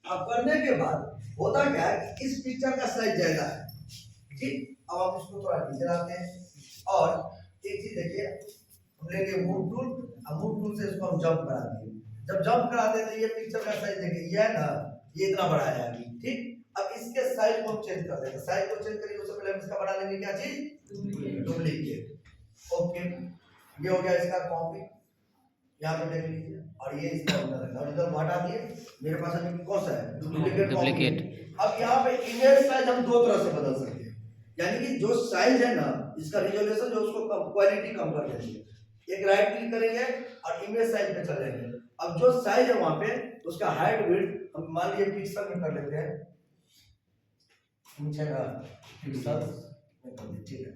अब करने के बाद होता क्या है कि इस पिक्चर का साइज ज्यादा है, ठीक। अब आप इसको थोड़ा नीचे लाते हैं और एक चीज देखिए, हम लेंगे मूव टूल। अब मूव टूल से इसको हम जंप करा देंगे। जब जंप कराते हैं तो ये पिक्चर का साइज देखिए, ये है ना, ये इतना बड़ा है अभी, ठीक। अब इसके साइज को हम चेंज कर देंगे। साइज को चेंज करेंगे उससे पहले हम इसका बना लेंगे क्या चीज, डुप्लीकेट। ओके, ये हो गया इसका कॉपी, यहाँ पे देख लीजिए। और ये इसका ओरिजिनल है, ओरिजिनल को हटा दिए, मेरे पास अभी कौन सा है, डुप्लीकेट। अब यहाँ पे इमेज साइज हम दो तरह से बदल सकते हैं, यानी कि जो साइज है ना, इसका रिजोल्यूशन जो उसको कम, क्वालिटी कम कर देंगे। एक राइट क्लिक करेंगे और इमेज साइज पे चलेंगे। अब जो साइज है वहां पे उसका हाइट विड्थ हम मान लीजिए पिक्सल में कर लेते हैं, पूछेगा पिक्सल में कर दीजिए, ठीक है।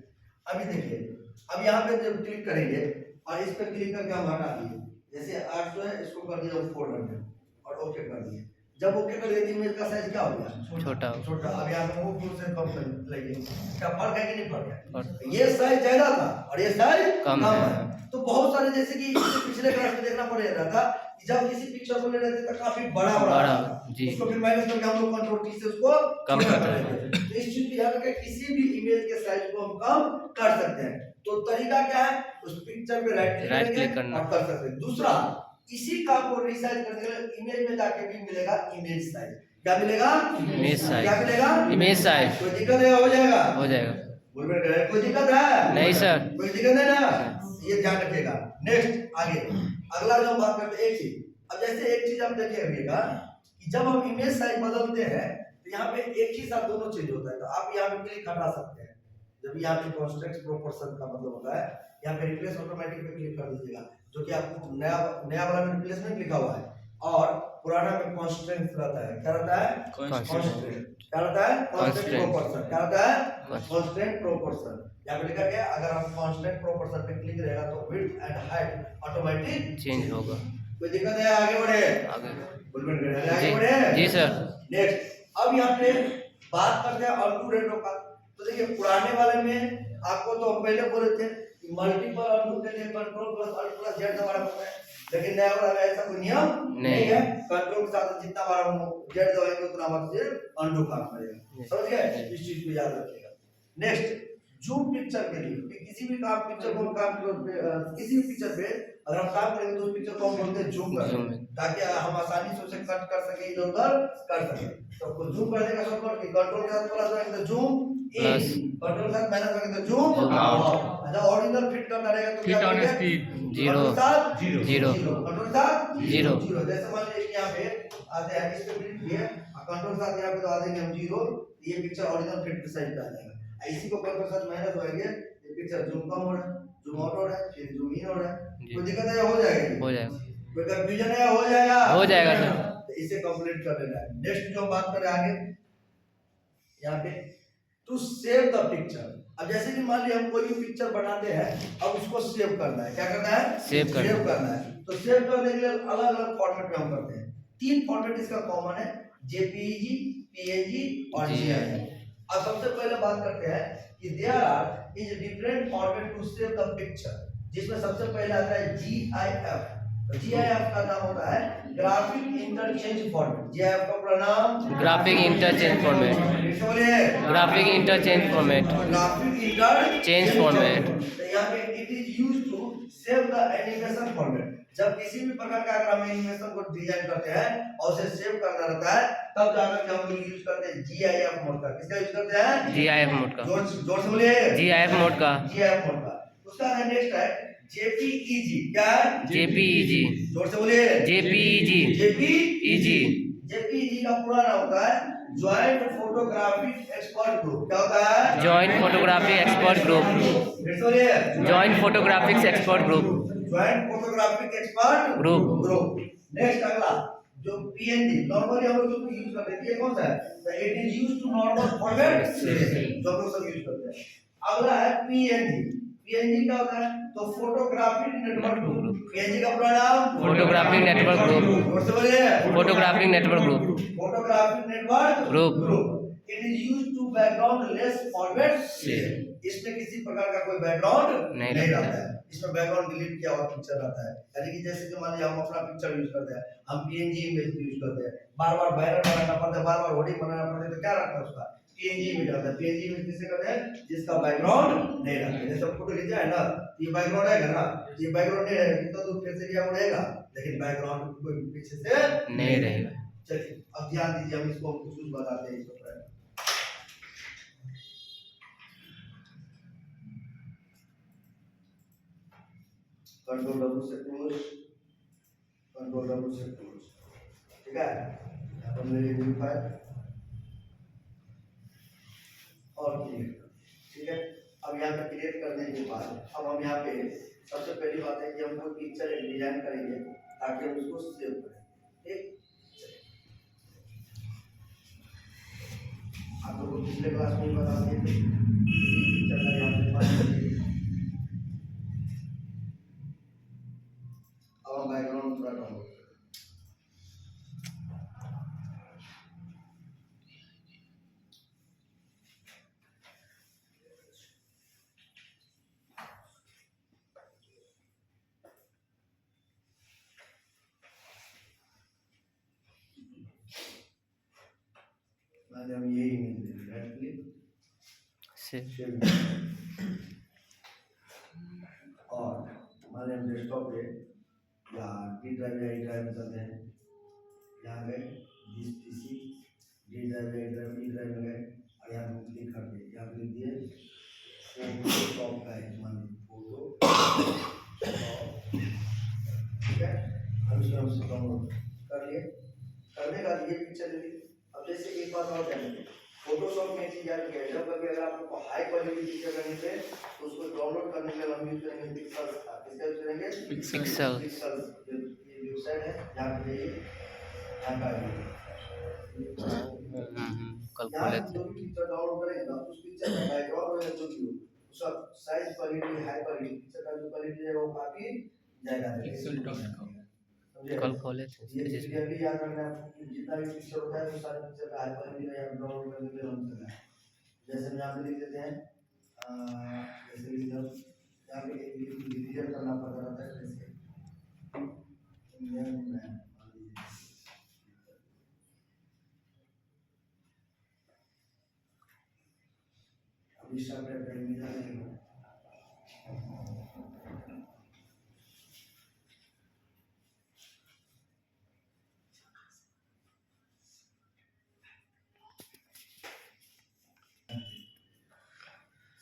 अभी देखिए, अब यहाँ पे जब क्लिक करेंगे और इस पे क्लिक करके हम हटा दिए, जैसे 800 है इसको कर दिया 400 और ओके कर दिए। जब ओके कर दिए इमेज का साइज क्या हो गया, छोटा छोटा। अब यहाँ पे मूव टूल से कम कर लेंगे, क्या फर्क है कि नहीं फर्क है, ये साइज ज्यादा था और ये साइज कम है। तो बहुत सारे जैसे कि पिछले क्लास में देखना पड़ रहा था कि जब किसी पिक्चर को ले रहे थे तो काफी बड़ा जी, उसको फिर माइनस करके हम लोग कंट्रोल टी से उसको कम कर रहे थे। तो इस चीज को याद रखें, किसी भी इमेज के साइज को हम कम कर सकते हैं। तो तरीका क्या है, उस पिक्चर पे राइट क्लिक करना और कर सकते हैं। दूसरा, इसी काम को रीसाइज करने के लिए इमेज में जाके भी मिलेगा इमेज साइज। क्या मिलेगा, इमेज साइज। क्या मिलेगा, इमेज साइज। कोई दिक्कत है, हो जाएगा, हो जाएगा। बोल रहे कोई दिक्कत है, नहीं सर, कोई दिक्कत है ना, ये ध्यान रखिएगा। नेक्स्ट आगे अगला जो हम बात करते हैं, एक चीज, अब जैसे एक चीज आप देखिएगा कि जब हम इमेज साइज बदलते हैं तो यहाँ पे एक ही साथ दोनों चेंज होता है। तो आप यहाँ पे क्लिक हटा सकते हैं। जब यहाँ पे कॉन्स्ट्रेंट प्रोपोर्शन का मतलब होता है, यहाँ पे रिप्लेस ऑटोमेटिक पे क्लिक कर दीजिएगा, जो कि आपको नया वाला में रिप्लेसमेंट लिखा हुआ है और पुराना में कॉन्स्ट्रेंट रहता है। क्या रहता है, कॉन्स्ट्रेंट। क्या रहता है, कॉन्स्ट्रेंट प्रोपोर्शन। क्या रहता है, कॉन्स्ट्रेंट प्रोपोर्शन। यहाँ पे लिखा गया, अगर हम कॉन्स्टेंट प्रोपोर्शन पे क्लिक रहेगा तो width and height automatic change होगा। कोई दिक्कत है, आगे बढ़े, आगे बढ़े जी सर। नेक्स्ट, अब यहाँ पे बात करते हैं अनडू रेटो का। तो देखिए, पुराने वाले में आपको तो पहले बोले थे कि मल्टीपल अनडू के लिए control plus alt plus Z दबाना पड़ता है, लेकिन नया वाला में ऐसा कोई नियम नहीं है। कंट्रोल के साथ जितना बार हम जेड दबाएंगे उतना बार सिर्फ अनडू काम करेगा। समझ गए, इस चीज को याद रखिएगा। नेक्स्ट, जूम पिक्चर के लिए किसी भी काम पिक्चर को काम किसी भी पिक्चर पे अगर हम काम करेंगे तो उस पिक्चर को हम बोलते हैं जूम करना, ताकि हम आसानी से उसे कट कर सके, इधर उधर कर सके। तो जूम करने का शॉर्टकट कंट्रोल के साथ प्लस करेंगे तो जूम इन, कंट्रोल के साथ माइनस करेंगे तो जूम आउट। अच्छा, ओरिजिनल फिट करना रहेगा तो क्या करेंगे, 0 0 कंट्रोल के साथ 0 0। जैसे मान लीजिए यहाँ पे आते हैं, इस पे क्लिक किया और कंट्रोल के साथ यहाँ पे दबा देंगे हम 0, ये पिक्चर ओरिजिनल फिट के साइड पे आ जाएगा। इसी को कंट्रोल के साथ माइनस होएंगे, ये पिक्चर जूम कम हो रहा है, जूम आउट हो रहा है, फिर जूम इन हो रहा है। कोई दिक्कत है, हो जाएगा, हो जाएगा। कोई कंफ्यूजन है, हो जाएगा, हो जाएगा सर। तो इसे कंप्लीट कर लेना है। नेक्स्ट जो बात करें आगे, यहाँ पे टू सेव द पिक्चर। अब जैसे कि मान लीजिए हम कोई भी पिक्चर बनाते हैं, अब उसको सेव करना है। क्या करना है, सेव करना है। तो सेव करने के लिए अलग अलग फॉर्मेट में हम करते हैं। 3 फॉर्मेट इसका कॉमन है, जेपीईजी, पीएनजी और जीआईएफ। अब सबसे पहले बात करते हैं कि there are is different format to save the picture, जिसमें सबसे पहले आता है जीआईएफ। तो जीआईएफ का नाम होता है ग्राफिक इंटरचेंज फॉर्मेट। जीआईएफ का पूरा नाम graphic interchange format, graphic interchange format, graphic interchange format. तो यहाँ पे it is used to save the animation format. जब किसी भी प्रकार का अगर हम एनिमेशन को डिजाइन करते हैं और उसे सेव करना रहता है, तब जाकर के हम लोग यूज करते हैं जीआईएफ मोड का। किसका यूज करते हैं, जीआईएफ मोड का। जोर से बोलिए, जीआईएफ मोड का, जीआईएफ मोड का। उसका नेक्स्ट है जेपीईजी। क्या है, जेपीईजी। जोर से बोलिए, जेपीईजी, जेपीईजी। जेपीईजी का पूरा नाम होता है जॉइंट फोटोग्राफिक एक्सपर्ट ग्रुप। क्या होता है, joint photography expert group, joint photographics expert group, joint photographic expert group. Next अगला जो पीएनजी, नॉर्मली हम लोग जो यूज करते हैं, ये कौन सा है, तो it is used to normal format जो हम लोग सब यूज करते हैं। अगला है पीएनजी। पीएनजी क्या होता है, तो फोटोग्राफिक नेटवर्क ग्रुप। पीएनजी का पूरा नाम फोटोग्राफिक नेटवर्क ग्रुप, और से बोलिए, photographic network group, photographic network group. It is use to background less forward share. इसमें किसी प्रकार का कोई बैकग्राउंड नहीं नहीं रहता रहता है, इसमें बैकग्राउंड डिलीट किया हुआ पिक्चर रहता है। यानी कि जैसे कि मान लीजिए हम अपना पिक्चर यूज करते हैं, हम पीएनजी इमेज यूज करते हैं, बार बार बैनर बनाना पड़ता है, बार बार होर्डिंग बनाना पड़ता है, तो क्या रखता है उसका पीएनजी इमेज रहता है। पीएनजी इमेज किसे कहते हैं, जिसका बैकग्राउंड नहीं रहता है। जैसे फोटो खींचा है ना, ये बैकग्राउंड है ना, ये बैकग्राउंड नहीं रहेगा, कितना दूर फिर से क्या उड़ेगा, लेकिन बैकग्राउंड कोई पीछे से नहीं रहेगा। चलिए अब ध्यान दीजिए, हम इसको कुछ कुछ बताते हैं इसको। कंट्रोल डब्ल्यू से क्लोज, कंट्रोल डब्ल्यू से क्लोज, ठीक है। यहाँ पर मेरे न्यू फाइल और क्रिएट, ठीक है। अब यहाँ पे क्रिएट करने के बाद अब हम यहाँ पे सबसे पहली बात है कि हम कोई पिक्चर डिजाइन करेंगे ताकि हम उसको सेव करें, ठीक। आप लोगों को पिछले क्लास में बता दिए थे पिक्चर का यहाँ पे बैकग्राउंड पूरा डाउनलोड मैंने हम यही इमेज ले ली, राइट क्लिक शेयर। और मैंने हम डेस्कटॉप पे या डी ड्राइव या ई ड्राइव में चलते हैं, यहाँ गए दिस पीसी डी ड्राइव या ई ड्राइव में गए और यहाँ पे क्लिक कर दिए, यहाँ पे लिख दिए फोटोशॉप का है, मान फोटो, ठीक है। अब इसको हम डाउनलोड कर लिए, करने का ये पिक्चर ले ली। अब जैसे एक बात और जानेंगे, फोटोशॉप में चीज याद किया, जब कभी अगर आपको हाई क्वालिटी पिक्चर करनी है तो उसको डाउनलोड करने के लिए हम यूज करेंगे पिक्सेल्स का, किसका यूज करेंगे, पिक्सेल। पिक्सेल्स। ये वेबसाइट है जहाँ पे ये यहाँ का कल यहाँ खोले पे जो भी पिक्चर डाउनलोड करेंगे ना, उस पिक्चर का बैकग्राउंड या जो भी हो उसका size quality high quality picture का जो क्वालिटी है वो काफी ज्यादा है। pixel.com कल खोले थे ये चीजें भी याद रखना है कि जितना भी पिक्चर होता है वो सारे पिक्चर का हाई क्वालिटी का यहाँ डाउनलोड करने के लिए हम करना है। जैसे हम यहाँ पे लिख देते हैं जैसे कि जब यहाँ पे डिलीट करना पड़ता रहता है, जैसे इंडियन मैप अब इस पे टाइम में जाने के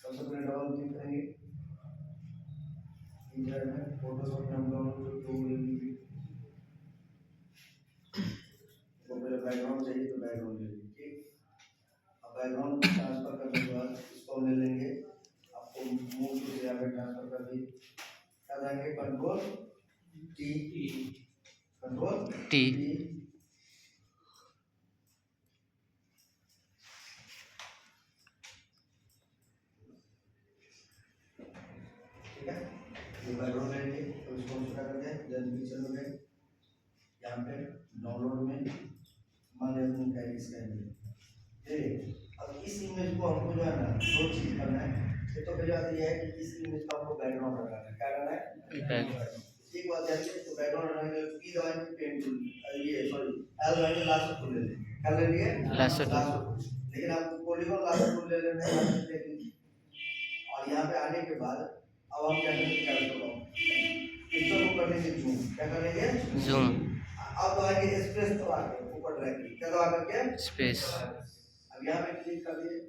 सबसे पहले डबल क्लिक करेंगे इंटर में फोटोशॉप में हम डाउनलोड टू लेंगे, तो पहले बैकग्राउंड चाहिए तो बैकग्राउंड ले लीजिए, ठीक। अब बैकग्राउंड ट्रांसफर करने के बाद इसको ले लेंगे, आपको मूव टू यहाँ पे ट्रांसफर कर दी, क्या करेंगे control T, control T. Background लेंगे तो इसको छोटा कर दें, देन पिक्चर में गए यहाँ पे डाउनलोड में मान लेते हैं क्या इसका इमेज, ठीक। अब इस इमेज को हमको जो है ना दो चीज करना है। एक तो पहली बात ये है कि इस इमेज का हमको बैकग्राउंड लगाना है, क्या करना है, एक बात है तो बैकग्राउंड लगाने के लिए पी दबाएंगे पेन टूल, ये सॉरी एल दबाएंगे लास्ट टूल ले लेंगे, क्या ले लिए लास्ट टूल, लेकिन आप पॉलीगॉन लास्ट टूल ले लेना है। और यहाँ पे आने के बाद अब हम क्या करेंगे, कैप्चर पिक्चर को करने से जूम, क्या करेंगे जूम। अब आएंगे स्पेस दबा के ऊपर ड्रैग की, क्या दबा करके स्पेस। अब यहाँ पे क्लिक कर दिए,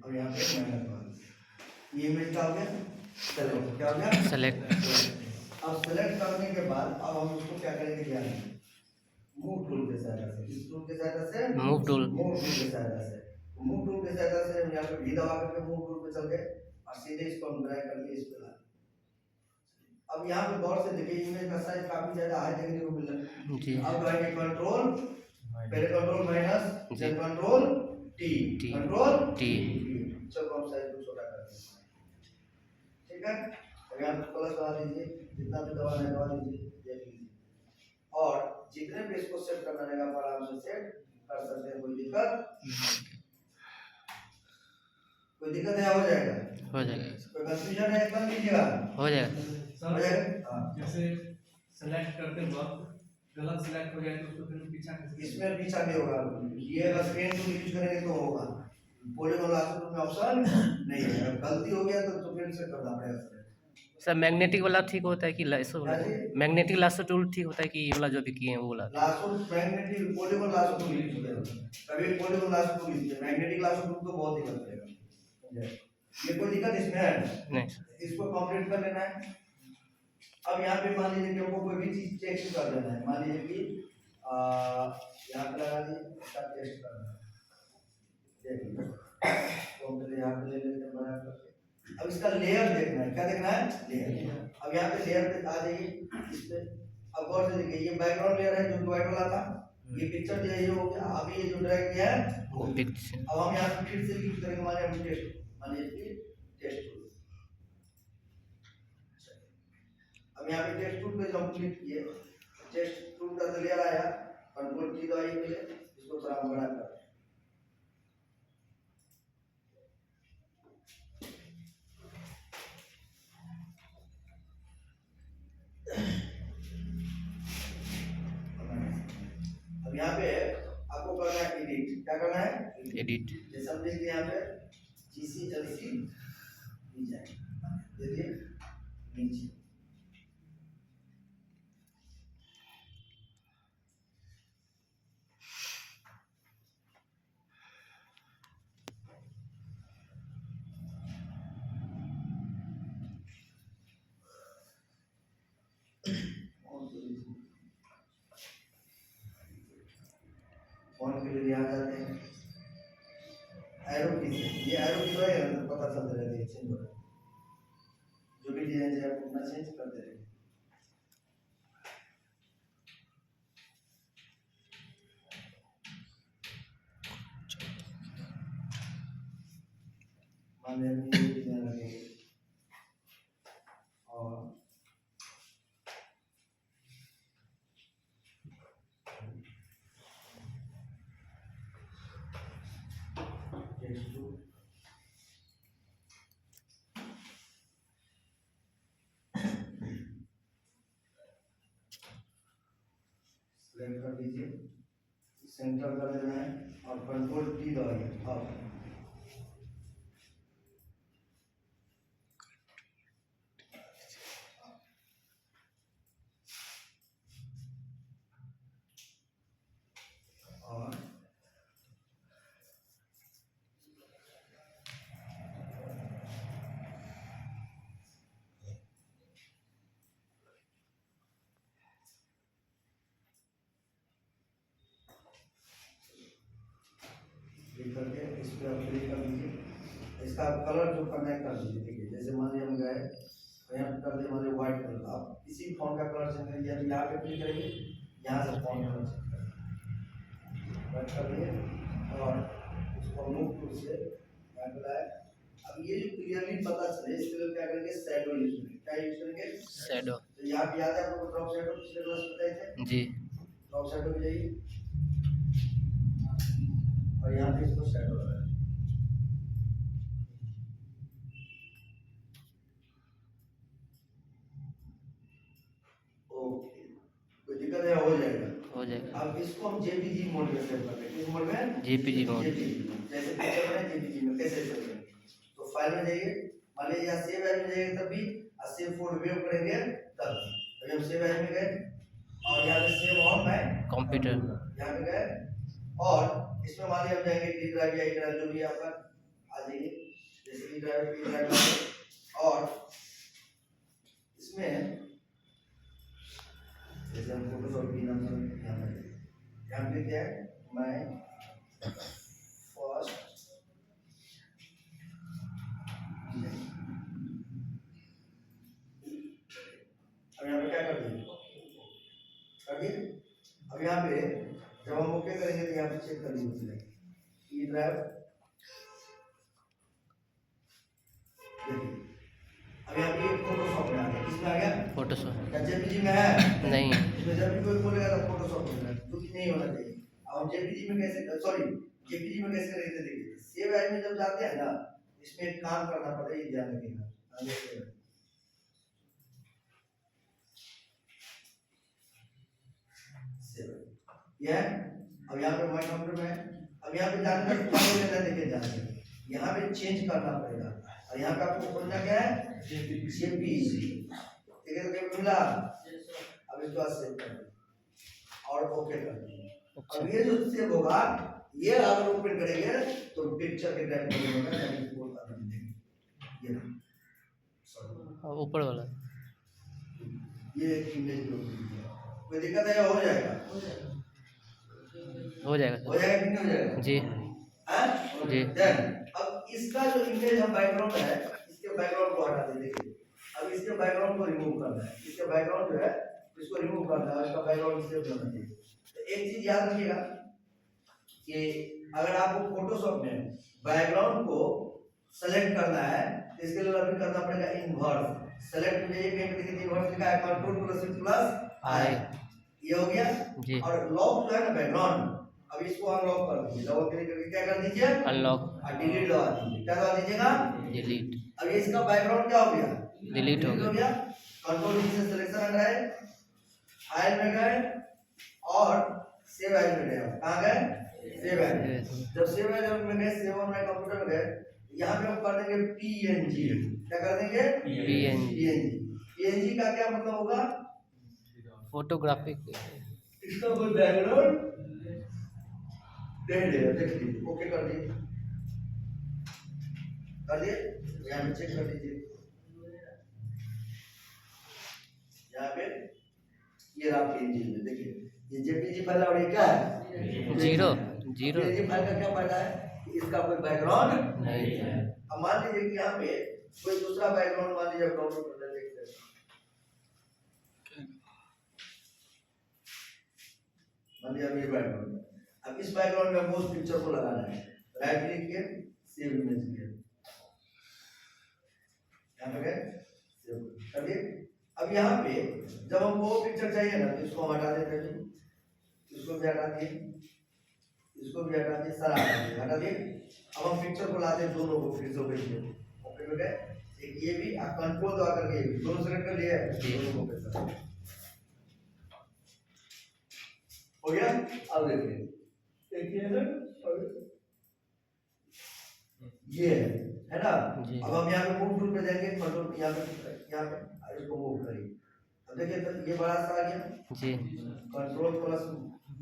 और यहाँ पे -1 ये इमेज क्या हो गया, सेलेक्ट, क्या हो गया, सेलेक्ट। अब सेलेक्ट करने के बाद अब हम उसको क्या करेंगे, ध्यान मूव टूल के सहायता से, किस टूल के सहायता से, मूव टूल। मूव टूल के सहायता से। मूव टूल के सहायता से हम यहाँ पे भी दबा करके मूव टूल पे चल गए और सीधे इसको हम ड्रैग करके इस पे ला। अब यहाँ पे गौर से देखिए इमेज का साइज काफी ज्यादा है, देखने को मिल रहा है जी। अब आएंगे कंट्रोल, पहले कंट्रोल माइनस, जी। फिर control T, T. Control T. चलो हम साइज को छोटा कर देते हैं, ठीक है। अब यहाँ पे प्लस दबा दीजिए, जितना भी दबाना है दबा दीजिए, देख लीजिए। और जितने भी इसको सेट करना रहेगा आप आराम से सेट कर सकते हैं, कोई दिक्कत है, हो जाएगा, हो जाएगा, कोई कंफ्यूजन है कर लीजिएगा, हो जाएगा। हो जाएगा। हाँ, जैसे सेलेक्ट करते वक्त गलत सेलेक्ट हो जाए तो उसको फिर पीछा कैसे? इसमें पीछा नहीं होगा, ये अगर पेन टूल यूज करेंगे तो होगा, पॉलीगॉन लास्ट में ऑप्शन नहीं है, अगर गलती हो गया तो फिर से करना पड़ेगा। सर मैग्नेटिक वाला ठीक होता है कि लाइसो वाला? हाँ जी। मैग्नेटिक लासो टूल ठीक होता है कि ये वाला जो भी किए हैं वो वाला? Lasso magnetic polygon lasso tool use करेगा, कभी पॉलीगॉन लासो टूल यूज करेगा, मैग्नेटिक लासो टूल तो बहुत दिक्कत करेगा, ये कोई दिक्कत इसमें है नहीं। इसको कंप्लीट कर लेना है। अब यहाँ पे मान लीजिए कि हमको कोई भी चीज टेस्ट कर लेना है, मान लीजिए कि यहाँ पे लगा दिए, इसका टेस्ट करना है, देखिए तो हम पहले यहाँ पे ले लेते हैं बना करके। अब इसका लेयर देखना है, क्या देखना है, लेयर। अब यहाँ पे लेयर पे आ जाइए, इस पे अब गौर से देखिए, ये बैकग्राउंड लेयर है जो व्हाइट वाला था, ये पिक्चर जो ये हो गया, अभी ये जो ड्रैग किया है वो पिक्चर। अब हम यहाँ पे फिर से यूज करेंगे, माने हम टेस्ट, माने कि टेस्ट टूल। अब यहाँ पे टेस्ट टूल पे जब क्लिक किए, टेस्ट टूल का लेयर आया, कंट्रोल की दबाइए पहले, इसको थोड़ा बड़ा कर, अब यहाँ पे आपको करना है एडिट, क्या करना है, एडिट। जैसे हम देखिए यहाँ पे GCLC डिजाइन देखिए नीचे, फोन के लिए यहाँ जाते हैं, एरो की से, ये एरो की है ना, पता चलता रहता है चेंज हो रहा है, जो भी डिजाइन है आप अपना चेंज करते रहिए। मान लीजिए ये डिजाइन लगेगी और टेक्स्ट टू सेलेक्ट कर दीजिए, सेंटर कर देना है और कंट्रोल T दबाइए। अब और क्लिक करके इस पे आप क्लिक कर दीजिए, इसका कलर जो करना है कर दीजिए। देखिए जैसे मान लीजिए हम गए तो यहाँ पे कर दिए मान लीजिए व्हाइट कलर, आप किसी फॉन्ट का कलर चेंज करिए, यहाँ पे क्लिक करेंगे, यहाँ से फॉन्ट कलर चेंज करेंगे, व्हाइट कर दिए और उसको मूव टूल से यहाँ पे लाए। अब ये जो क्लियरली पता चले इसके लिए क्या करेंगे, शैडो यूज करेंगे, क्या यूज करेंगे, शैडो। तो यहाँ पे याद है आपको ड्रॉप शैडो पिछले क्लास में बताए थे, जी। ड्रॉप शैडो पे जाइए और यहाँ पे इसको शैडो लगाएं। ओके, कोई दिक्कत है, हो जाएगा, हो जाएगा। अब इसको हम जेपीजी मोड में सेव करते हैं, किस मोड में, जेपीजी मोड। जैसे पिक्चर में जेपीजी में कैसे सेव करेंगे, तो फाइल में जाइए, मान लीजिए यहाँ सेव एज में जाएंगे तब भी, और सेव फोर वेव करेंगे तब भी। अभी हम सेव एज में गए और यहाँ पे सेव ऑन है कंप्यूटर, यहाँ पे गए और इसमें मान लीजिए हम जाएंगे डी ड्राइव या ई ड्राइव जो भी आपका आ जाइए, जैसे ई ड्राइव पी ड्राइव और इसमें जैसे हम फोटोशॉप की नंबर यहाँ पे क्या है मैं फर्स्ट अब यहाँ पे क्या कर दिए अब यहाँ पे जब हम ओके करेंगे तो यहाँ पे चेक कर लीजिए ई ड्राइव अब यहाँ पे फोटोशॉप में आ गया किसमें आ गया फोटोशॉप क्या जेपीजी में है नहीं इसमें जब भी कोई बोलेगा तो फोटोशॉप में तो कि नहीं होना चाहिए अब जेपीजी में कैसे सॉरी जेपीजी में कैसे करेंगे देखिए सेव एज में जब जाते हैं ना इसमें एक काम करना पड़ता है ये ध्यान रखिएगा आगे से ये अब यहाँ पे माय कंप्यूटर में अब यहाँ पे जानकारी क्या लेना देखिए जानकारी यहाँ पे चेंज करना पड़ेगा और यहाँ पे आपको खोलना क्या है जेपीजी ठीक है तो क्या मिला अब इसको सेव कर दो और ओके कर दो अब ये जो सेव होगा ये अगर ओपन करेंगे तो पिक्चर के टाइप में होगा यानी कोड आता मिलेगा ये ऊपर वाला ये एक इमेज कोई दिक्कत है हो जाएगा हो जाएगा हो जाएगा कि नहीं हो जाएगा जी हैं जी देन अब इसका जो इमेज हम बैकग्राउंड है इसके बैकग्राउंड को हटा दें देखिए अब इसके बैकग्राउंड को रिमूव करना है इसके बैकग्राउंड जो है इसको रिमूव करना है इसका बैकग्राउंड सेव करना चाहिए तो एक चीज याद रखिएगा कि अगर आपको फोटोशॉप में बैकग्राउंड को सेलेक्ट करना है तो इसके लिए अभी करना पड़ेगा इन्वर्स सेलेक्ट में जाइए कहीं पे देखिए इन्वर्स लिखा है कंट्रोल+++ ये हो गया जी और लॉक जो है ना बैकग्राउंड अब इसको अनलॉक कर दीजिए डबल क्लिक करके क्या कर दीजिए अनलॉक और डिलीट दबा दीजिए क्या दबा दीजिएगा डिलीट अब ये इसका बैकग्राउंड क्या हो गया डिलीट हो गया कंट्रोल से सिलेक्शन हट रहा है फाइल में गए और सेव एज में गए कहां गए सेव एज जब सेव एज में गए सेव ऑन माय कंप्यूटर में गए यहां पे हम कर देंगे पीएनजी क्या कर देंगे पीएनजी का क्या मतलब होगा फोटोग्राफिक इसका कोई बैकग्राउंड देख लीजिए ओके कर दिए यहाँ पे चेक कर लीजिए यहाँ पे ये रहा पीएनजी में देखिए ये जेपीजी फाइल और ये क्या है जीरो जीरो पीएनजी फाइल का क्या फायदा है कि इसका कोई बैकग्राउंड नहीं है अब मान लीजिए कि यहाँ पे कोई दूसरा बैकग्राउंड मान लीजिए डाउनलोड कर ले देखते हैं मान लीजिए अब ये बैकग्राउंड अब इस बैकग्राउंड में हमको उस पिक्चर को लगाना है राइट क्लिक किए सेव इमेज किए यहाँ पे गए सेव कर दिए अब यहाँ पे जब हमको वो पिक्चर चाहिए ना तो इसको हम हटा देते हैं इसको भी हटा दिए इसको भी हटा दिए सारा हटा दिए अब हम पिक्चर को लाते हैं दोनों को फिर से भेजिए ओके हो गए एक ये भी कंट्रोल दबा करके दोनों सेलेक्ट कर लिए दोनों को फिर से हो गया अब देखिए एक ये है ना अब हम यहाँ पे मूव टूल पे जाएंगे कंट्रोल यहाँ पे इसको मूव करिए अब देखिए तो ये बड़ा सा आ गया जी control plus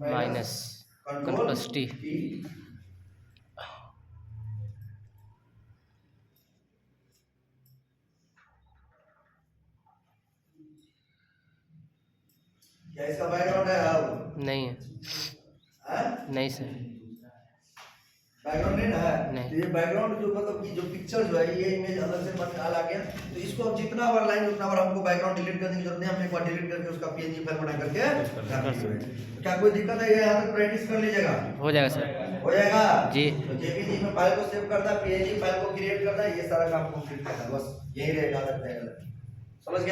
minus control plus T क्या इसका बैकग्राउंड है अब नहीं है नहीं सर बैकग्राउंड नहीं ना है नहीं। तो ये बैकग्राउंड जो मतलब कि जो पिक्चर जो है ये इमेज अलग से निकाल आ गया तो इसको अब जितना बार लाइन उतना बार हमको बैकग्राउंड डिलीट करने की जरूरत नहीं हम एक बार डिलीट करके उसका पीएनजी फाइल बना करके रख सकते क्या कोई दिक्कत है ये यहाँ तक प्रैक्टिस कर लीजिएगा हो जाएगा सर हो जाएगा जी तो जेपीजी में फाइल को सेव करता है पीएनजी फाइल को क्रिएट करता है ये सारा काम कंप्लीट करता है बस यही रहेगा समझ गए